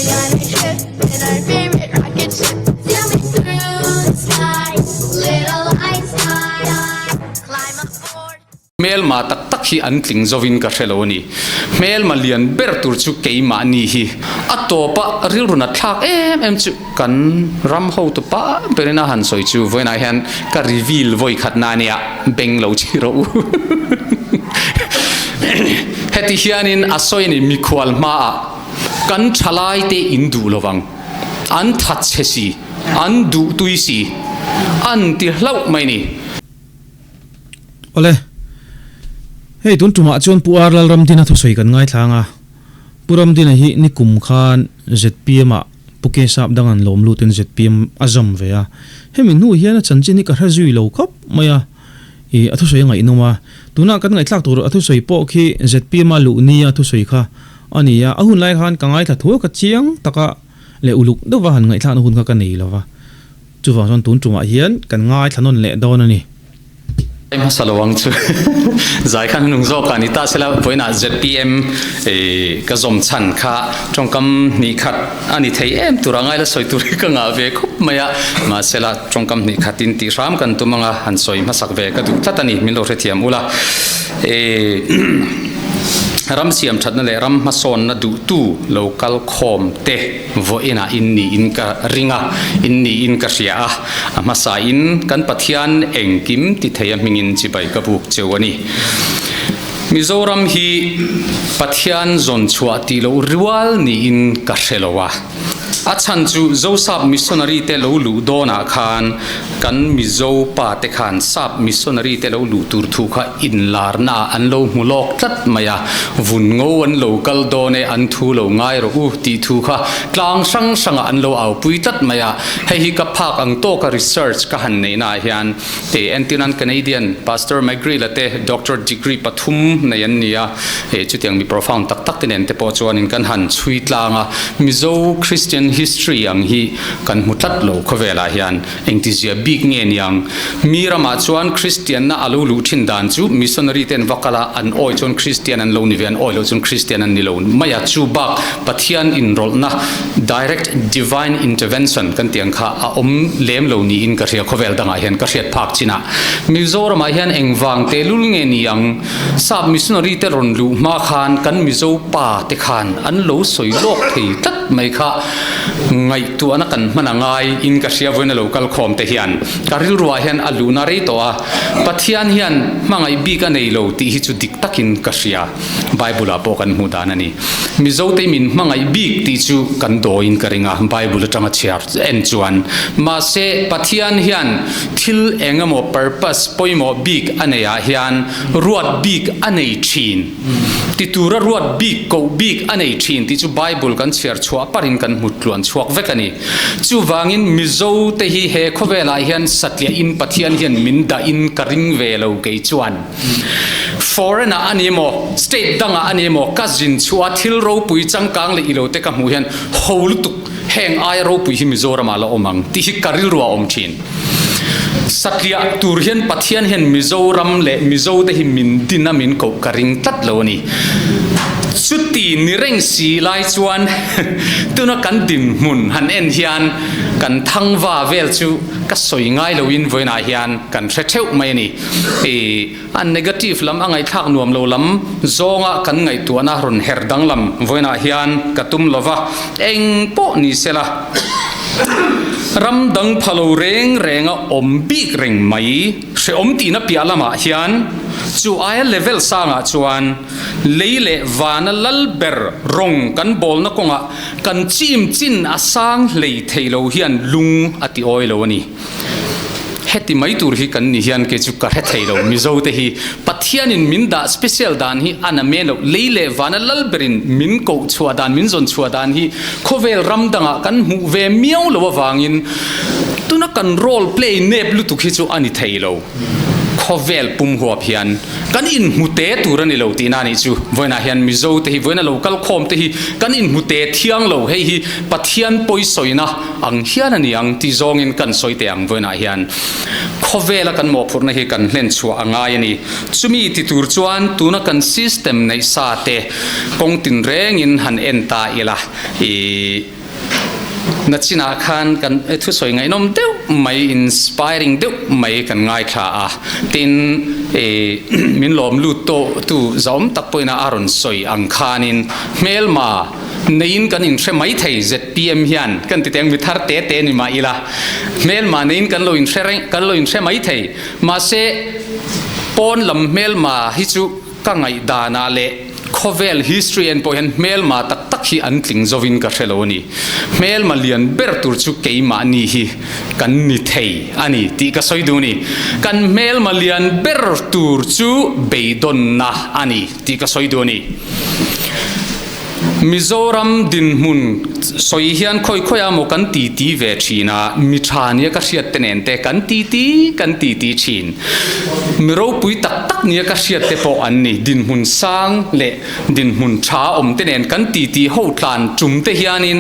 on a trip in our favorite rocket ship, sailing through the sky. Little Einstein, climb aboard. Mel ma tak hi an tling zovin ka hrelo ni mel ma lian ber tur chu keima ni hi atopa rilruna thak em chu kan ram ho to pa perena han soi chu voina hian ka reveal voi khatna nia beng lo chi ro heti hianin asoi ni mikhwal ma kan thalai te indu lowang an that chesi an du tuisi an ti hlau mai ni ole hei tun tuma chon pu ramdina thusoi kan ngai thlanga pu ramdina hi ni kum khan zpm a puke sap dangan lom lutin zpm azam ve a hemin hu hian chanchi ni ka hrazui lo khop maya e athusoi ngai noma tuna kan ngai thlak tur athusoi po khi zpm a lu ni a thusoi kha ania ahun lai khan ka ngai tha thu ka chiang taka le uluk do wa han ngai thlan hun ka nei lawa chuwa son tun tuma hian kan ngai thanon le don ani em salawang chu zai khan nung zo ka ni ta sela voina zpm ka zom chan kha tongkam ni khat ani thei em turangai la soi turi ka nga ve khup maya ma sela tongkam ni khatin ti ram kan tumanga han soi ma sak ve ka du tlatani min lo rethiam ula ram siam thatna le ram ma son na du tu local khom te vo ina inni in ka ringa inni in ka ria a ma sa in kan pathian engkim ti theya mingin chi bai ka buk chewani Mizoram hi pathian zon chua ti lo riwal ni in ka hrelowa achan chu zosap missionary te lo lu dona khan kan mizo pa te khan sap missionary te lo lu tur thu kha in larna an lo mulok tat maya vun ngo an local done an thu lo ngai ro ti thu kha tlang sang sanga an lo au pui tat maya hei hi ka phak ang to ka research ka han nei na hian te antinan Canadian pastor Magri la te doctor degree pathum nei an nia he chutiang mi profound tak tak ten te po chuan in kan han chui tlanga mizo Christian history ang hi kan mutlat lo khowela hian engtizia big nge niang mirama chuan Christian na alu lu thin dan chu missionary ten wakala an oi chon Christian an lo ni vian oi lo chon Christian an ni lo maya chu bak pathian in rol na direct divine intervention kan tiang kha a om lem lo ni in ka ria khowel danga hian ka riat phak china mizoram a hian engwang te lul nge niang sab missionary te ron lu ma khan kan mizo pa te khan an lo soi lok thei tat mai kha ngai tu ana kan manangai in ka ria voina local khom te hian karil ruwa hian aluna rei to a pathian hian mangai bi ka nei lo ti hi chu dik takin ka ria bible a po kan mu dan ani mizo te min mangai bi ti chu kan do in ka ringa bible atanga chiar en chuan mahse pathian hian thil engamo purpose poimo big aneya hian ruat big anei thin ti tura ruat big ko big anei thin ti chu bible kan chiar chua parin kan mutluan chuak vekani chu wangin mizo te hi he khowela hian satlia in pathian hian min da in karing velo ke chuan foreigner animo state danga animo cousin chua thil ro pui changkang le ilo te ka mu hian hol tu heng ai ro pui hi mizoram ala omang ti hi karil ruwa om thin satlia tur hian pathian hian mizoram le mizo te hi min dina min ko karing tat lo ni chuti ni reng si lai chuan tuna kan din mun han en hian kan thangwa vel chu ka soi ngai lo in voina hian kan thetheu mai ni an negative lam angai thak nuam lo lam zonga kan ngai tu ana ron herdang lam voina hian katum lova eng po ni sela ram dang phalo reng renga om big reng mai se om ti na pialama hian chu aya level sanga chuan leile wana lalber rong kan bol na konga kan chim chin asang lei theilo hian lung ati oilo ani heti mai tur hi kan ni hian ke chu ka he theilo mizo te hi pathian in min da special dan hi ana melo leile wana lalberin min ko chua dan min zon chua dan hi khovel ram danga kan mu ve miau lo wangin tuna kan role play nep lu tu khi chu ani theilo khovel pum huap hian kan in mute turani lo tina ni chu voina hian mizo te hi voina local khom te hi kan in mute thiang lo hei hi pathian poi soina ang hian ani ang ti zong in kan soi te ang voina hian khowela kan mo phurna hi kan hlen chua angai ani chumi ti tur chuan tuna kan system nei sa te kong tin reng in han enta ila na china khan kan thu soi ngai nom deuh mai inspiring deuh mai kan ngai kha a tin min lom lu to tu zom tak poina aron soi ang khanin melma nein kan in thre mai thei zpm hian kan ti teng mi thar te ni ma ila melma nein kan lo in thre mai thei ma se pon lam melma hi chu ka ngai dana le khovel history and pohen melma tak hi an tling zovin ka theloni melma lian ber tur chu keima ni hi kan ni thei ani ti ka soiduni kan melma lian ber tur chu beidon na ani ti ka soiduni Mizoram din mun soi hian khoya mo kan ti ve thina mi thania ka hriat tenen te kan ti thin miro pui tak nia ka hriat te po an ni din mun sang le din mun tha om tenen kan ti ho tlan tum te hianin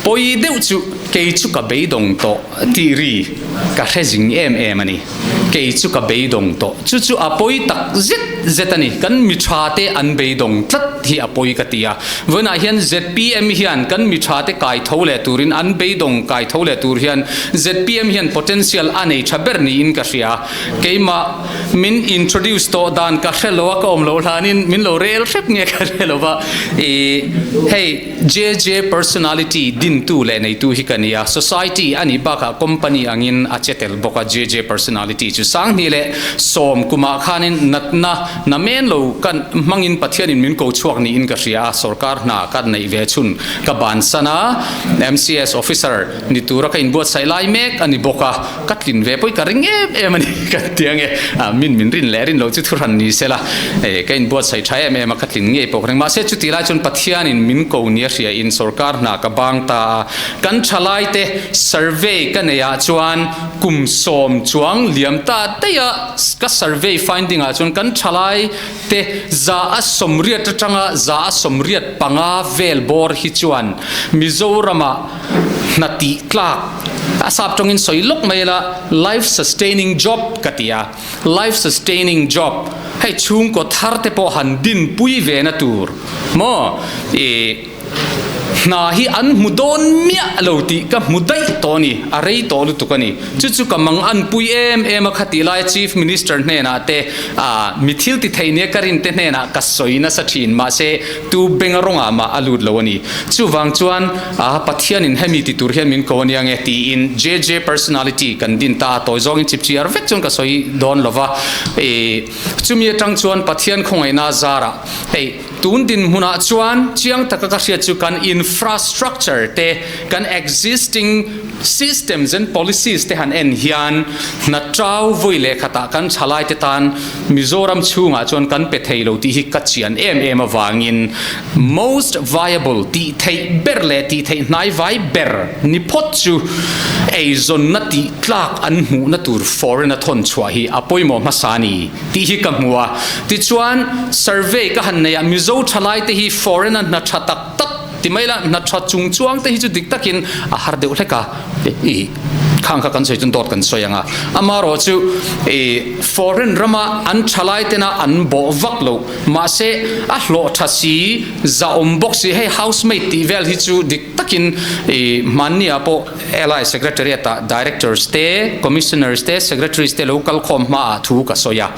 poi deuh chu ke chu ka beidong to ti ri ka hrezing em ani ke chu ka beidong to chu apoi tak zet ani kan mi tha te an beidong tlat hi apoi ka tia wena hian zpm hian kan mi tha te kai thole turin an beidong kai thole tur hian zpm hian potential anei thaber ni in ka ria keima min introduce to dan ka helo ka om lo hlanin min lo rel rep nge ka helova hey jj personality din tu le neitu hi kania society ani baka company angin achetel boka jj personality chu sang ni le som kuma khanin natna na men lo kan mangin pathian in min ko chuak ni in ka ria sarkar na kan nei ve chun ka ban sana mcs officer ni tura ka in buat sai lai mek ani boka katlin ve poi ka ring em ani ka tiange min rin lerin lo chu thuran ni sela ka in buat sai thai em katlin nge pok reng ma se chu tila chun pathian in min ko ni ria in sarkar na ka bang ta kan thalai te survey kan ya chuan kum som chuang liam ta te ya ka survey finding a chun kan thalai te za a somriat tanga za a somriat panga vel bor hi chuan mizorama nati tlak asap tongin soilok maila life sustaining job katia life sustaining job hei chung ko tharte po han din pui ve na tur mo na hi an mudon mia loti ka mudai toni arei tolu tukani chu ka mang an pui em khati lai chief minister ne na te mithil ti theine karin te ne na ka soina sa thin ma se tu bengaronga ma alut lawani chu wang chuan pathian in hemi ti tur hian min ko ni ange ti in jj personality kan din ta toy zong in chip chi ar vek chun ka soi don lova chumi tang chuan pathian khongai na zara ei tun din huna chuan chiang taka ka hria chu kan infrastructure te kan existing systems and policies te han en hian na trau voile khata kan chalai te tan mizoram chunga chon kan pe theilo ti hi kachian em awangin most viable ti thei berle ti thei nai vai ber ni pot chu ei zon na ti tlak an mu na tur foreign thon chua hi apoi mo masani ti hi ka muwa ti chuan survey ka han ne mizo thalai te hi foreign na thatak tak ti maila na tha chung chuang te hi chu dik takin a har deuh hleka khang kha kan sei chun dot kan soyanga amaro chu foreign rama an thalai tena an bo vak lo ma se a hlo thasi za box he housemate ti vel hi chu dik takin mania po li secretariat directors te commissioners te secretaries te local khom ma thu ka soya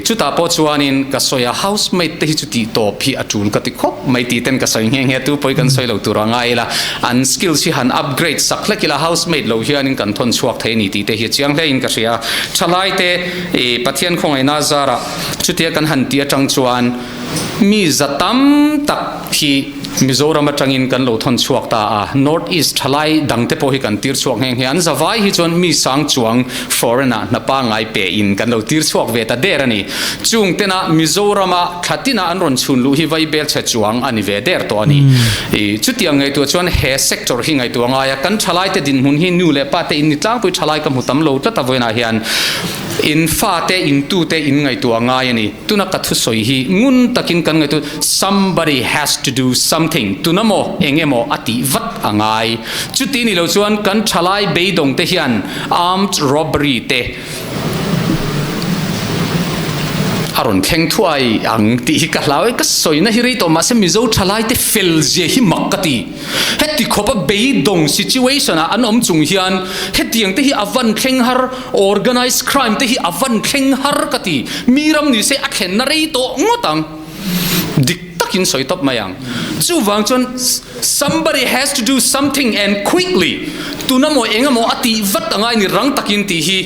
chu ta po chuanin ka soya housemate te hi chu ti to phi atul ka ti khop mai ti ten ka soi nge tu poi kan soi lo turanga ila an skills hi han upgrade saklekila housemate lo hi in kan thon chuak thei ni ti te hi chiang le in ka ria thalai te pathian khongai na zara chutia kan han tia tang chuan mi zatam tak hi mizoram atangin kan lo thon chuak ta north east thalai dangte po hi kan tir chuak heng hian zawai hi chon mi sang chuang foreigner na pa ngai pe in kan lo tir chuak ve ta der ani chung tena mizorama khatina an ron chun lu hi vai bel che chuang ani ve der to ani chutiang ngai tu chon he sector hi ngai tu anga ya kan thalai te din hun hi nu le pa te in tlang pui thalai ka mutam lo ta ta voina hian in fa te in tu te in ngai tu angai ani tuna ka thu soi hi ngun takin kan ngai tu somebody has to do something tunamo engemo ati vat angai chuti ni lo chuan kan thalai beidong te hian armed robbery te aron thleng thuai ang ti ka hlawe ka soina hi rei to ma se mizo thalai te fel je hi makati heti khopa beidong situation a anom chung hian hetiang te hi avan thleng har organized crime te hi avan thleng har kati miram ni se a thlen na rei to ngotang dik takin soi top mayang chu wang chon somebody has to do something and quickly tunamo engamo ati vat angai ni rang takin ti hi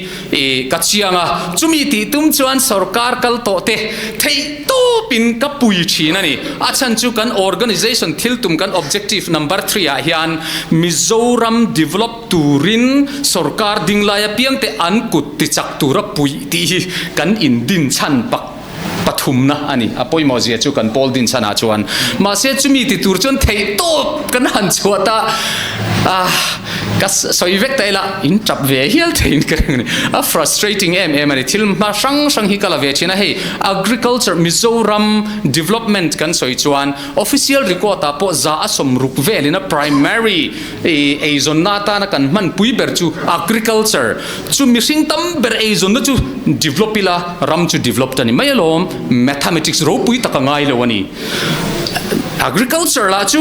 kachianga chumi ti tum chuan sarkar kal to te thei to pin ka pui thina ni achan chu kan organization thil tum kan objective number 3 a hian Mizoram develop turin sarkar dinglaya piang te an kut ti chak tura pui ti kan indin chan pak pathum na ani apoi mozia chu kan pol din sana chuan ma se chumi ti tur chon thei to kan han chuata kas soivek taila in chap ve hial thein kan a frustrating em ani thil ma sang hi kala ve china hei agriculture Mizoram development kan soi chuan official record a po za asom ruk velina primary e zon nata na kan man pui ber chu agriculture chu missing tam ber e zon na chu developila ram chu develop tani mayalom mathematics ro pui takangai lo ani agriculture la chu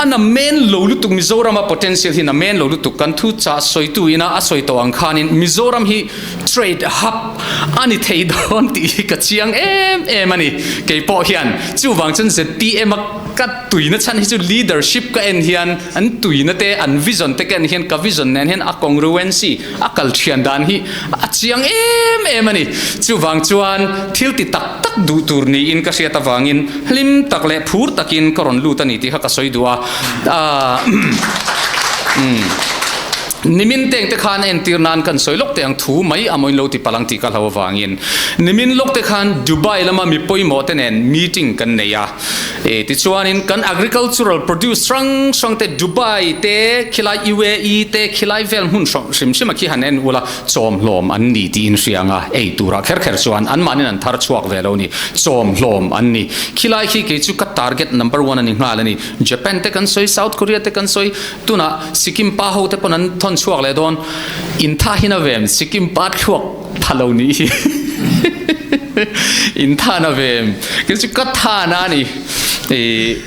ana main lo lutuk Mizoram potential hi na main lo lutuk kan thu cha soi tu ina a soi to ang khanin Mizoram hi trade hub ani thei don ti ka chiang em ani ke po hian chu wang chen ZPM ka tuina chan hi chu leadership ka en hian an tuina te an vision te kan hian ka vision nen hian a congruency a kal thian dan hi a chiang em ani chu wang chuan thil ti tak du tur ni in ka sia ta wangin hlim tak le phur takin karon lu ta ni ti ha ka soi duwa nimin teng te khan en tirnan kan soilok te ang thu mai amoin lo ti palang ti kal hawa wangin nimin lok te khan Dubai lama mi poimo ten en meeting kan neya ti chuanin kan agricultural produce strong te Dubai te khilai UAE te khilai vel hun sim ki hanen ula chom hlom an ni ti in rianga ei tura kher chuan an manin an thar chuak velo ni chom hlom an ni khilai khi ke chu ka target number 1 ani ngal ani Japan te kan soi South Korea te kan soi tuna Sikkim pa ho te ponan thon chuak le don in tha hina vem Sikkim pat chuak thalo ni in tha na vem ke chu ka tha na ni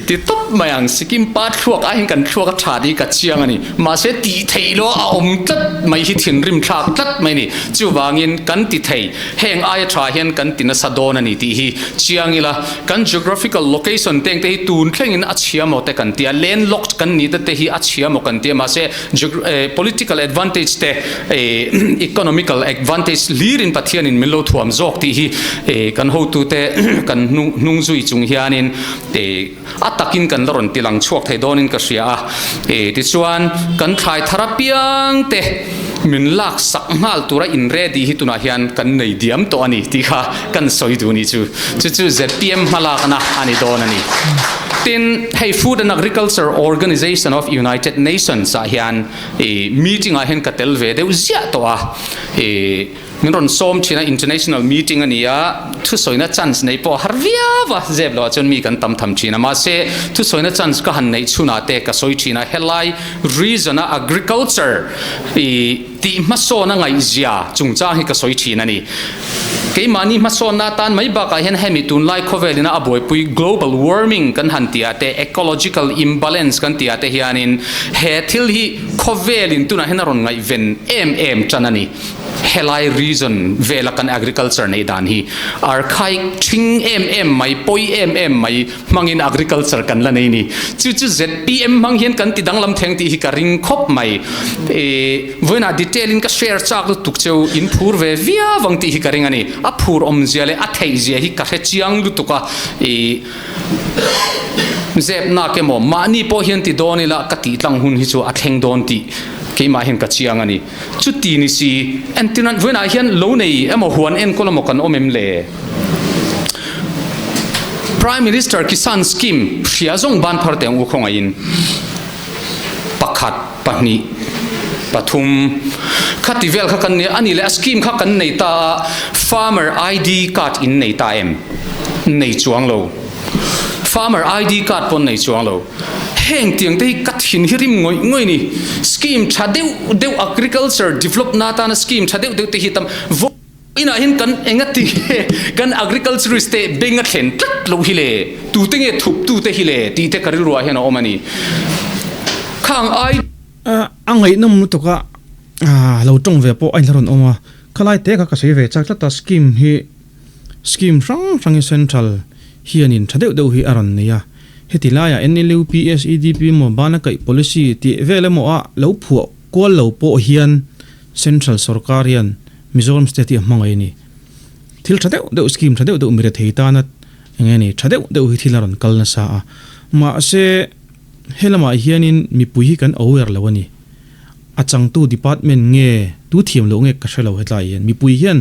ti top mayang Sikkim pat chuak a hin kan chuak tha di ka chiang ani ma se ti theilo a om tat mai hi thin rim thak tat mai ni chu wangin kan ti thei heng ai tha hian kan tin sa don ani ti hi chiang ila kan geographical location teng te hi tun thleng in a chiamo te kan tia landlocked kan ni te hi a chiamo kan tia ma se political advantage te economical advantage lirin pathian in milo thuam zok ti hi kan ho tu te kan nung zui chung hianin atakin kan laron tilang chuak thei donin ka ria ti chuan kan thai tharapiang te min lak sak ngal tura in ready hi tuna hian kan nei diam to ani ti kha kan soi du ni chu ZPM malak na ani don ani tin hey Food and Agriculture Organization of United Nations a hian meeting a hen ka tel ve de uzia to a min ron som china international meeting ania thu soina chance nei po harvia wa zeblo chon mi kan tam tham china ma se thu soina chance ka han nei chuna te ka soi china helai reason agriculture ti ma so na ngai zia chungcha hi ka soi china ni ke mani ma so na tan mai ba ka hen hemi tun lai khovelina aboi pui global warming kan han tia te ecological imbalance kan tia te hianin he thil hi khovelin tuna henaron ngai ven em chanani helai reason vela kan agriculture nei dan hi archaic thing mai poi mai mangin agriculture kan la nei ni chu ZPM mang hian kan ti danglam theng ti hi ka ring khop mai voina detail in ka share chak lu tuk cheu in phur ve via wang ti hi ka ring ani a phur om ziale a thei zia hi ka he chiang lu tuka zep na ke mo mani po hian ti donila ka ti tlang hun hi chu a thleng don ti ke ma hen ka chiang ani chu ti ni si antinan voina hian lo nei emo huan en kolamo kan omem le Prime Minister Kisan Scheme Shiazong ban parteng u khonga in pakhat pahni pathum khativel kha kan ne ani le scheme kha kan nei ta farmer ID card in nei ta em nei chuang lo farmer ID card pon nei chuang lo heng tiang te kat hin hirim ngoi ni scheme chadeu agriculture develop na ta na scheme chadeu te hitam ina hin kan engati kan agriculturist te benga khen tat lo hile tu te nge thup tu te hile ti te kari ruwa hian omani khang ai angai nam nu to ka lo tong ve po ai laron oma khalai te ka sei ve chak ta scheme rang central hianin thadeu deu hi aron nia hetilaya NLU PSEDP mo bana kai policy ti vele mo a lo phu ko lo po hian central sarkarian Mizoram state hmangai ni thil thadeu deu scheme thadeu deu mire theita na engeni thadeu deu hi thilaron kalna sa a ma se helama hianin mi pui kan aware lawani achang tu department nge tu thiam lo nge ka shalo hetlai hian mi pui hian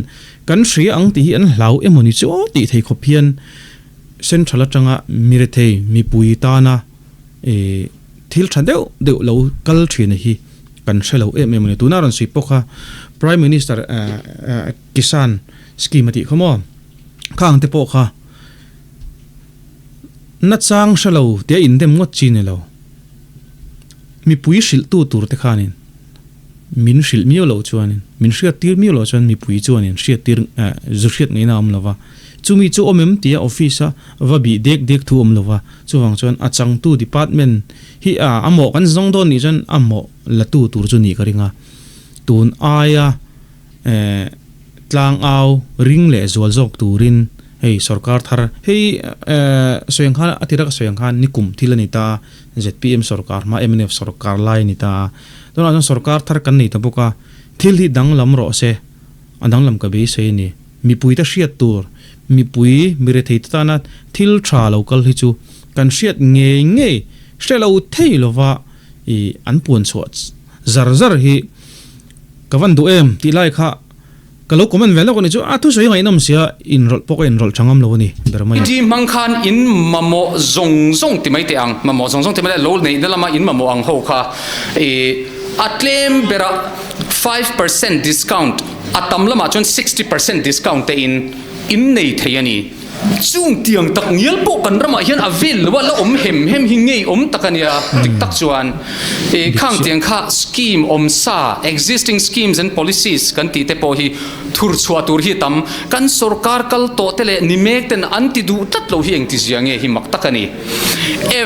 kan shri ang ti an hlau emoni chu ti thei khopian central atanga mire thei mi pui ta na thil thadeu deu lo kal thina hi kan shalo emoni tu naron si poka Prime Minister Kisan scheme ati khomo khang te po kha na chang shalo te in dem ngot chin lo mi pui shil tu tur te khanin min shil mi lo chuanin min shia tir mi lo chuan mi pui chuanin shia tir zuriat ngai na am lova chumi chu omem tia office wa bi dek thu om lova chuwang chuan achang tu department hi amo kan zong don ni jan amo la tu tur chu ni karinga tun aya tlang au ring le zual zok turin hei sarkar thar hei soyang khan atira ka soyang khan nikum thilani ta ZPM sarkar ma MNF sarkar lai ni ta dona sarkar thar kan nei ta boka thil hi dang lam ro se andang lam ka be se ni mi pui ta hriat tur mi pui mire thei ta na thil tha local hi chu kan hriat nge hrelo thei lova I an pun chhuat zar hi kawan du em ti lai kha kalo comment vela ko ni chu thu soi ngai nam sia enroll pok enroll changam lo ni bermai di mangkhan in mamo zong ti mai te ang mamo zong ti mai lo nei dalama in mamo ang ho kha atlem bera 5% discount atam lama chon 60% discount te in nei theiani chung tiang tak ngial po kan rama hian avil wala hem hingei takania tiktak chuan khang tiang kha scheme sa existing schemes and policies kan ti te po hi thur chua tur hi tam kan sarkar kal to tele nimek ten anti du tat lo hi eng ti jiange hi mak takani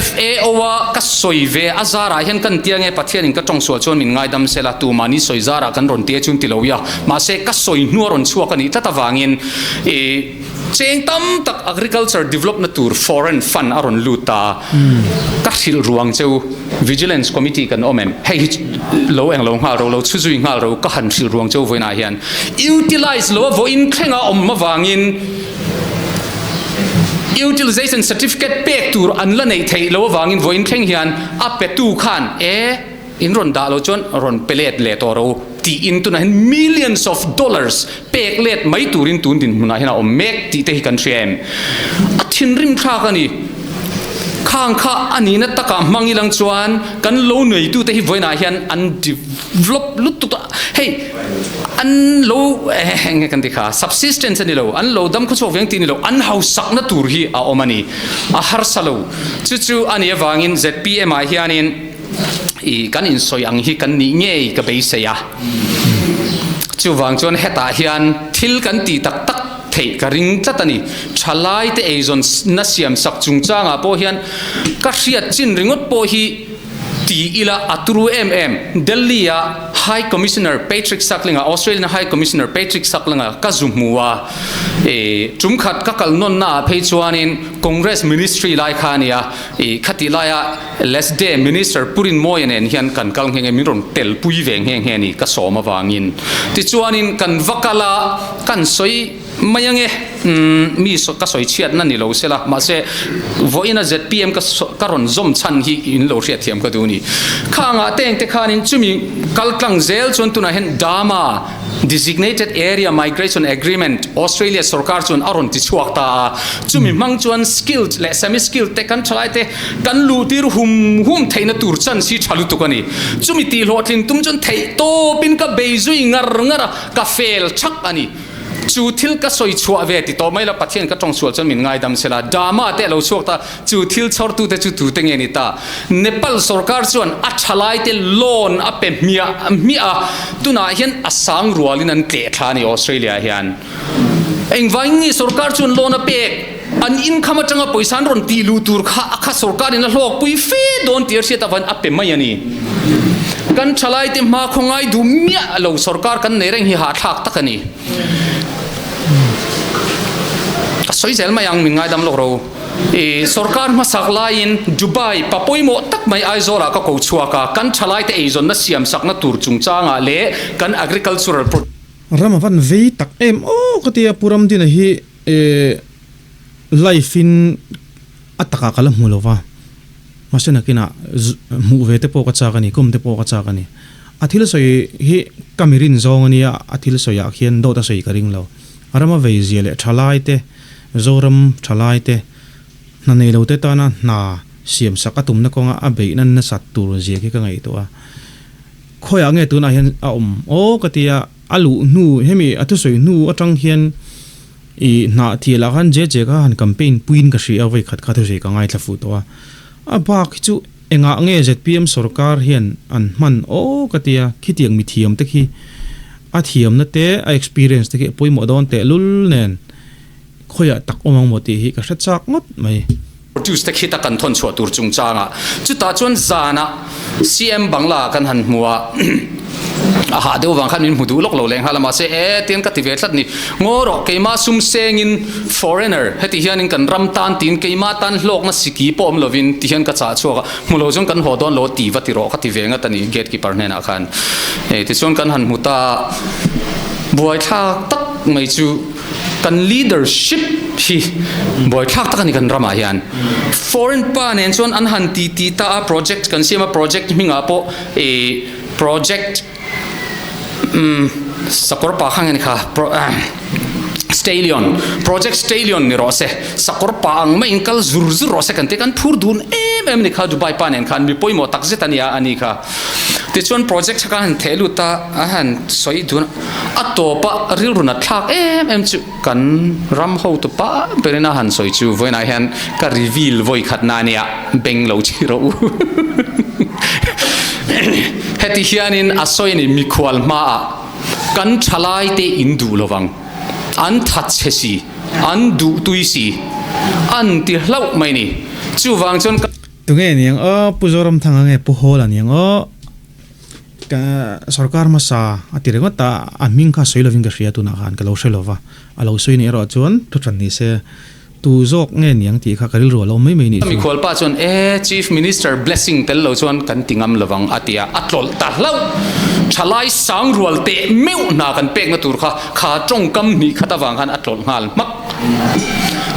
FAO wa ka soive azara hian kan tiange pathian in ka tong sual chon min ngai dam sela tu mani soizara kan ron te chun ti lo ya ma se ka soi nuaron chua kani tatawangin cheng tam tak agriculture develop na tur foreign fund aron luta kathil ruang cheu vigilance committee kan omem hei lo eng lo nga ro chuzui nga ro ka han thil ruang cheu voina hian utilize lo vo in khenga mawangin utilization certificate pek tur anla nei thei lo wangin vo in kheng hian a petu khan in ron da lo chon ron pelet le to ro ti into na millions of dollars pek let mai turin tun din muna hina mek ti te kan threm athin rim kha kani khang kha ani na taka mangilang chuan kan lo nei tu te hi voina hian an develop lut tu hey an lo nge kan dikha subsistence ani lo an lo dam khu chok veng ti ni lo an house sak na tur hi a omani a har salo chu ani awangin ZPM a hianin kan in soyang hi kan ni nge ka beise ya chu wang chon heta hian thil kan ti tak thei ka ring tlatani thalai te ezon na siam sak chung changa po hian ka hriat chin ringot po hi ti ila aturu Delhi ya High Commissioner Patrick Saklinga Australian High Commissioner Patrick Saklinga ka zumwa chumkhat ka kalnon na phechuanin Congress Ministry lai khania khatilaya last day Minister Purin Moyanen hian kan kal henge miron tel pui veng heng heni ka soma wangin ti chuanin kan vakala kan soi mayange mi so ka soi chiat na ni lo sela ma se voina zpm ka ron zom chan hi in lo ria thiam ka du ni khanga teng te khanin chumi kaltlang zel chon tuna hen dama designated area migration agreement Australia sarkar chun aron ti chuak ta chumi mang chuan skilled le semi skilled te kan chalai te kan lu tir hum theina tur chan si thalu tu kani chumi ti hlotlin tum chun thei to pin ka beizui ngara ka fail chak ani chu thil ka soi chua ve ti to mai la pathian ka tong sual chan min ngai dam sela dama te lo chuak ta chu thil chhor tu te chu tu te nge ni ta Nepal sarkar chuan a thalai te loan a pe mia tuna hian asang rualin an tle thani Australia hian engwangi sarkar chuan loan a pe an income atanga poisan ron ti lu tur kha sarkar in la hlok pui fe don tir sia ta van a pe mai ani kan thalai te ma khongai du mia lo sarkar kan nereng hi ha thak takani soi zel mayang min ngai dam lo ro sarkar ma saklain Dubai papoi mo tak mai aizola ka ko chuaka kan thalai te ezon na siam sak na tur chungchanga le kan agricultural ramavan vei tak em katia Pu Ramdina hi life in ataka kala mulova masena kina mu ve te po ka chakani kum te po ka chakani athil soi hi kamirin zongania athil soya khian do ta soi karing lo arama vei ziele thalai te zoram thalai te na nei lo te ta na siam sakatum na konga abei nan na sattur je ki ka ngai to a khoya nge tu na hian a katia alu nu hemi atu soi nu atang hian I na thiela kan je ka han campaign puin ka ri awai khat khat se ka ngai thla fu to a ba chu enga nge zpm sarkar hian an man katia khitiang mi thiam te khi a thiam na te a experience te ki poimo don te lul nen khoya tak omang moti hi ka hra chak ngot mai produce te khita kan thon chho tur chung changa chu ta chon zana cm bangla kan han muwa aha de wang khan min mudu lok lo leng hala ma se ten ka ti ve thlat ni ngoro keima sum seng in foreigner heti hian in kan ram tan tin keima tan hlok na siki pom lovin ti hian ka cha chuwa mulo jong kan hodon lo ti wa ti ro ka ti venga tani gatekeeper ne na khan ti chon kan han muta buai tha tak mai chu kan leadership hi boy thak tak ni kan rama hian foreign pa nen chon an han ti ta project kan sema project minga po project sakor pa khang ni kha stallion project stallion ni rose sakor pa ang mai inkal zur rose kan te kan phur dun em ni kha Dubai pa nen khan mi poimo tak zetania ani kha ti chon project ka han thelu ta han soi dun atopa rilruna thak em chu kan ram ho to pa perena han soi chu voina han ka reveal voi khatna nia beng lo chi ro heti hianin asoi ni mikhwal ma kan thalai te indu lowang an that chesi an du tuisi an ti hlau mai ni chu wang chon tunge niang puzoram thanga nge pu hola niang ka sarkar ma sa atirenga ta aming kha soiloving ka ria tu na khan ka lo selova alo soi ni ro chon tu than ni se tu zok nge niang ti kha karil ro lo mai mai ni mi khol pa chon chief minister blessing tel lo chon kan tingam lawang atia atlol ta hlau thalai sang rual te meu na kan pek na tur kha tong kam ni khata wang han atlol ngal mak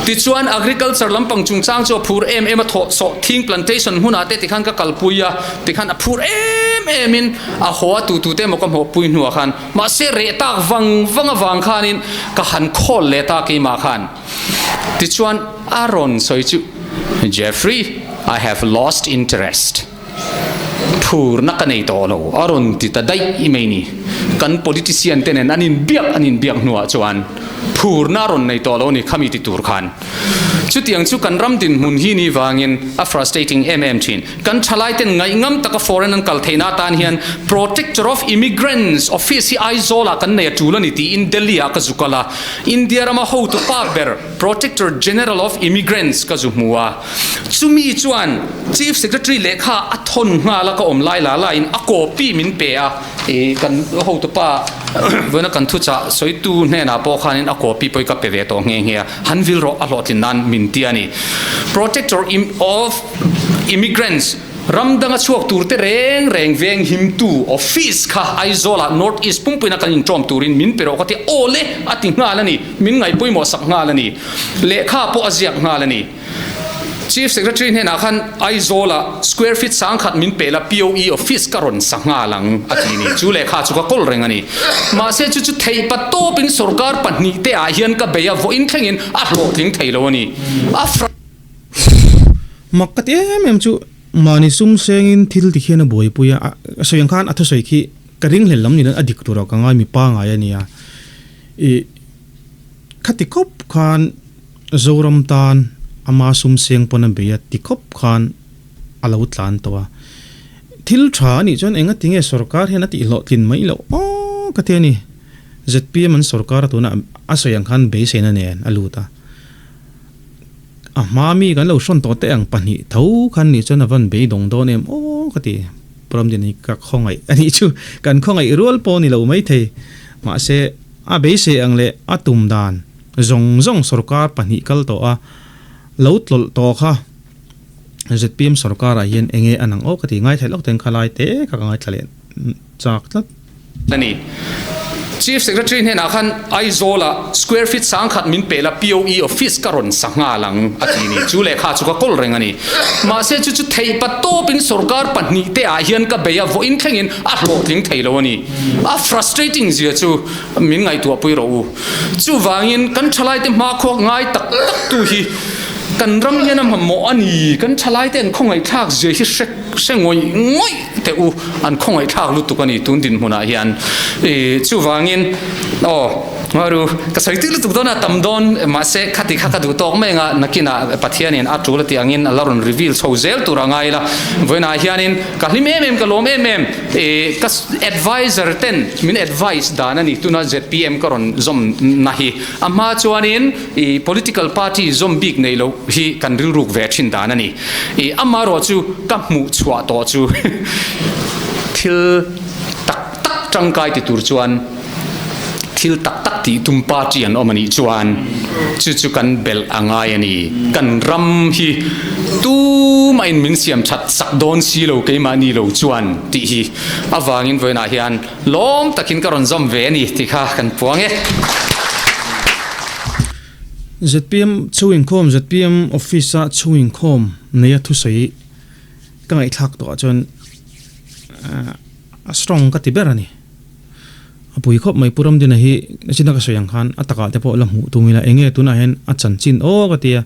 ti chuan agriculture lampang chungchang cho phur em tho so thing plantation huna te ti khan ka kalpuya ti khan a phur em in a ho tu te mo kam ho pui nu khan ma se re tak wang khanin ka han khol le ta ki ma khan ti chuan aron soi chu Jeffrey I have lost interest phur na kanei to lo aron ti ta dai imeini kan politician tenen anin biak nuwa chuan phur na ron nei to lo ni khami ti tur khan chu tiang chu kan ram din mun hi ni wangin a frustrating thin kan thalai ten ngai ngam taka foreign an kal theina tan hian protector of immigrants office aizola kan nei tulani ti in Delhi ka zukala India rama ho to paber protector general of immigrants ka zumuwa chumi chuan chief secretary lekha athon nga la ka om lai la in a copy min pe a kan ho to pa vena kan thu cha soi tu ne na po khanin a copy poi ka pe ve to nge han vil ro a lot in nan min ti ani protector of immigrants ramdanga chuak turte reng veng him tu office kha aizola north east pumpina kan in trom turin min pero kati ole ati ngalani min ngai poimo sak ngalani lekha po aziak ngalani Chief Secretary hena khan aizola square feet sang khat min pela POE office karon sangalang atini chu lekha chu ka kol rengani ma se chu thei patto pin sarkar panni te a hian ka beya vo in thlengin a hlo tling theiloni a makkat em chu mani sum sengin thil ti khena boi puya soyang khan athu soi khi karing hlelam ni adik tu ro ka ngai mi pa nga ya nia e khatikop khan zoram tan ama sum seng pona beya tikop khan alo tlan to thil tha ni chon enga tinge sarkar hena ti lo tin mai lo o ka te ni ZPM an sarkar tu na asoyang khan be sena nen aluta mami kan lo son to te ang pani tho khan ni chon avan be dong don em o kati prom din ka khongai ani chu kan khongai rol po ni lo mai the ma se a be se ang le atum dan zong sarkar pani kal to a lo tlol to kha ZPM sarkar a hian enge anang o kati ngai thailok ten khalai te ka ngai thalen chak tlat ani Chief Secretary hena khan aizola square feet sang khat min pela POE office karon sangalang atini chu lekha chu ka kol rengani ma se chu thei patto pin sarkar panni te a hian ka beya vo in thlengin a hlo tling theiloni a frustrating zia chu min ngai tu apui ro chu wangin kan thalai te ma khok ngai tak tu hi kan ram hian am mo ani kan thalai ten khongai thak je hi sengoi ngoi te u an khongai thak lu tu kani tun din huna hian e chu wangin maru ka soitil tu dona tamdon ma se khati khaka du tok menga nakina pathianin atul ti angin alaron reveal chozel tu rangai la voina hianin ka hlimem ka lomem e ka advisor ten min advice dana ni tuna ZPM karon zom nahi amma chuanin e political party zom big nei lo hi kan ril ruk ve thin dana ni e amma ro chu ka mu chwa to chu thil tak tangkai ti tur chuan thil tak ti tum party an omani chuan chu kan bel angai ani kan ram hi tu main min siam that sak don si lo ke mani lo chuan ti hi awangin voina hian lom takin karon zom ve ni ti kha kan puange ZPM chewing khom ZPM office a chewing khom neya thu sei ka ngai thak to chon a strong ka ti berani apui khop mai puram din hi china ka soyang khan ataka te po lam hu tumila enge tuna hen a chan chin o katia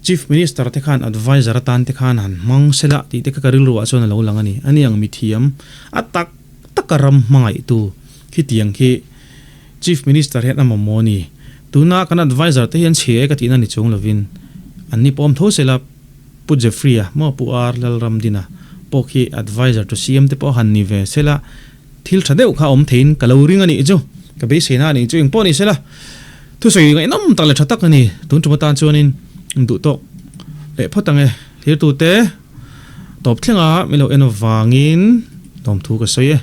chief minister te khan advisor tan te khan han mang sela ti te ka karil ru a chona lo langani ani ang mithiam atak takaram mangai tu khitiang khi chief minister he namomoni tuna kan advisor te hian chhe ka tina ni chung lovin anni pom tho sela puje free mo pu ar lal ramdina pokhi advisor to CM te po han ni ve sela thil thadeu kha om thein kaloring ani jo ka be sena ni chu imponi sela thu soi ngai nam tale thatak ani tun tu matan chuanin du to le photange thir tu te top thlenga melo eno wangin tom thu ka soye